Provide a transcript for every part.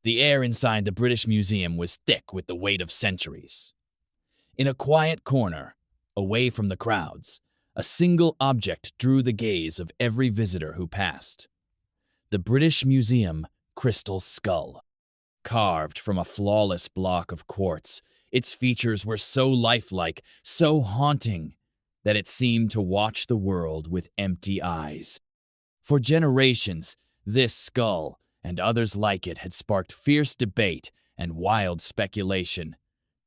The air inside the British Museum was thick with the weight of centuries. In a quiet corner, away from the crowds, a single object drew the gaze of every visitor who passed. The British Museum crystal skull. Carved from a flawless block of quartz, its features were so lifelike, so haunting, that it seemed to watch the world with empty eyes. For generations, this skull and others like it had sparked fierce debate and wild speculation.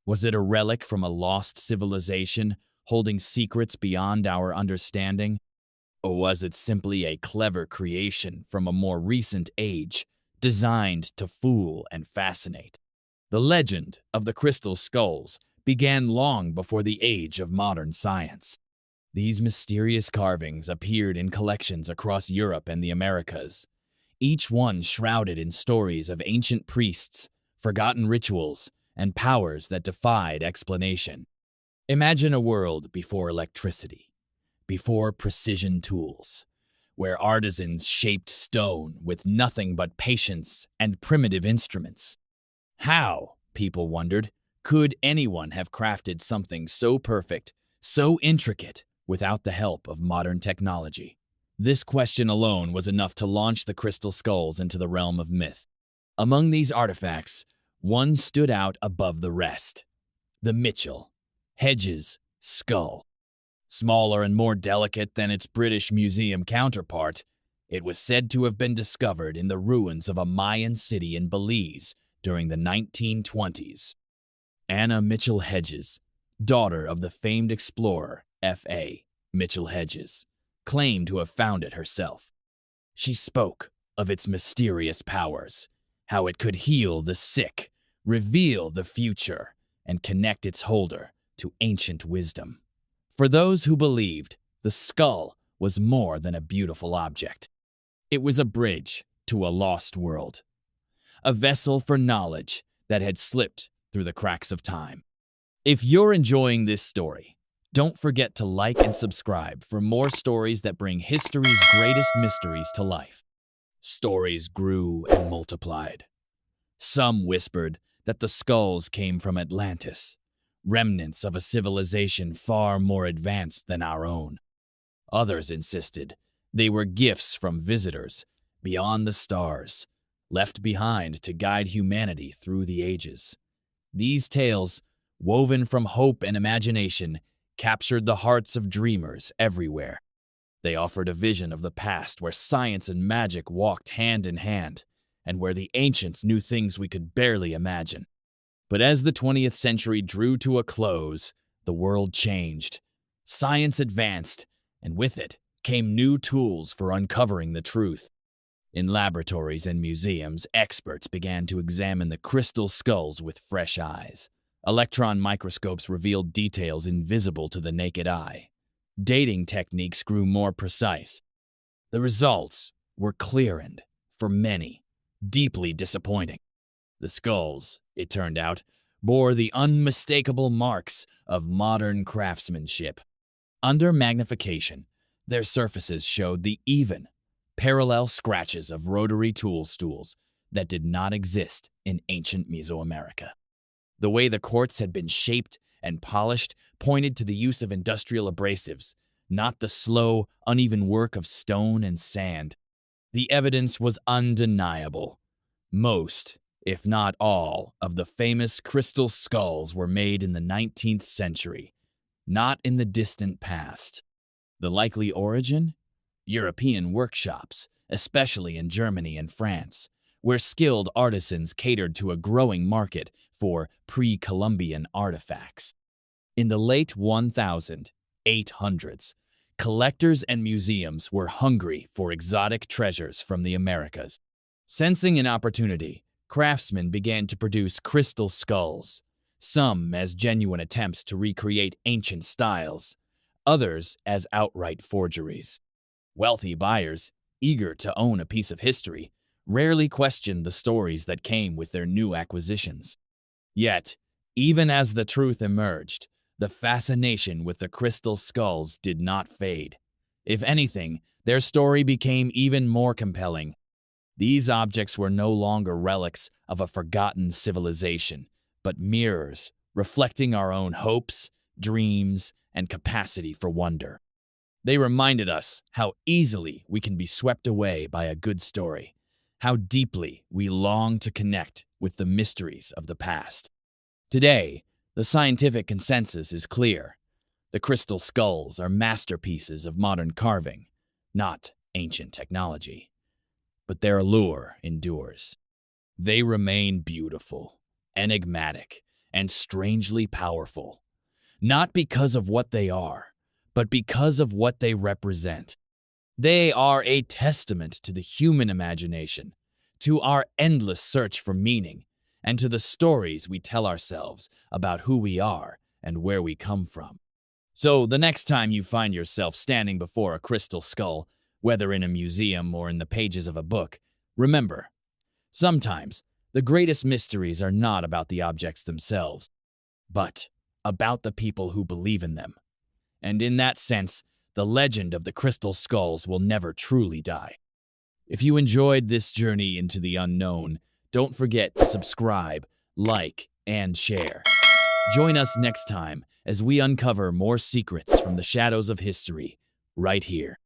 Was it a relic from a lost civilization, holding secrets beyond our understanding? Or was it simply a clever creation from a more recent age, designed to fool and fascinate? The legend of the crystal skulls began long before the age of modern science. These mysterious carvings appeared in collections across Europe and the Americas, each one shrouded in stories of ancient priests, forgotten rituals, and powers that defied explanation. Imagine a world before electricity, before precision tools, where artisans shaped stone with nothing but patience and primitive instruments. How, people wondered, could anyone have crafted something so perfect, so intricate, without the help of modern technology? This question alone was enough to launch the crystal skulls into the realm of myth. Among these artifacts, one stood out above the rest: the Mitchell-Hedges Skull. Smaller and more delicate than its British Museum counterpart, it was said to have been discovered in the ruins of a Mayan city in Belize during the 1920s. Anna Mitchell-Hedges, daughter of the famed explorer F.A. Mitchell-Hedges, claimed to have found it herself. She spoke of its mysterious powers, how it could heal the sick, reveal the future, and connect its holder to ancient wisdom. For those who believed, the skull was more than a beautiful object. It was a bridge to a lost world, a vessel for knowledge that had slipped through the cracks of time. If you're enjoying this story, don't forget to like and subscribe for more stories that bring history's greatest mysteries to life. Stories grew and multiplied. Some whispered that the skulls came from Atlantis, remnants of a civilization far more advanced than our own. Others insisted they were gifts from visitors beyond the stars, left behind to guide humanity through the ages. These tales, woven from hope and imagination, captured the hearts of dreamers everywhere. They offered a vision of the past where science and magic walked hand in hand, and where the ancients knew things we could barely imagine. But as the 20th century drew to a close, the world changed. Science advanced, and with it came new tools for uncovering the truth. In laboratories and museums, experts began to examine the crystal skulls with fresh eyes. Electron microscopes revealed details invisible to the naked eye. Dating techniques grew more precise. The results were clear and, for many, deeply disappointing. The skulls, it turned out, bore the unmistakable marks of modern craftsmanship. Under magnification, their surfaces showed the even, parallel scratches of rotary tool stools that did not exist in ancient Mesoamerica. The way the quartz had been shaped and polished pointed to the use of industrial abrasives, not the slow, uneven work of stone and sand. The evidence was undeniable. Most, if not all, of the famous crystal skulls were made in the 19th century, not in the distant past. The likely origin? European workshops, especially in Germany and France, where skilled artisans catered to a growing market for pre-Columbian artifacts. In the late 1800s, collectors and museums were hungry for exotic treasures from the Americas. Sensing an opportunity, craftsmen began to produce crystal skulls, some as genuine attempts to recreate ancient styles, others as outright forgeries. Wealthy buyers, eager to own a piece of history, rarely questioned the stories that came with their new acquisitions. Yet, even as the truth emerged, the fascination with the crystal skulls did not fade. If anything, their story became even more compelling. These objects were no longer relics of a forgotten civilization, but mirrors reflecting our own hopes, dreams, and capacity for wonder. They reminded us how easily we can be swept away by a good story, how deeply we long to connect with the mysteries of the past. Today, the scientific consensus is clear. The crystal skulls are masterpieces of modern carving, not ancient technology. But their allure endures. They remain beautiful, enigmatic, and strangely powerful, not because of what they are, but because of what they represent. They are a testament to the human imagination, to our endless search for meaning, and to the stories we tell ourselves about who we are and where we come from. So, the next time you find yourself standing before a crystal skull, whether in a museum or in the pages of a book, remember, sometimes the greatest mysteries are not about the objects themselves, but about the people who believe in them. And in that sense, the legend of the crystal skulls will never truly die. If you enjoyed this journey into the unknown, don't forget to subscribe, like, and share. Join us next time as we uncover more secrets from the shadows of history, right here.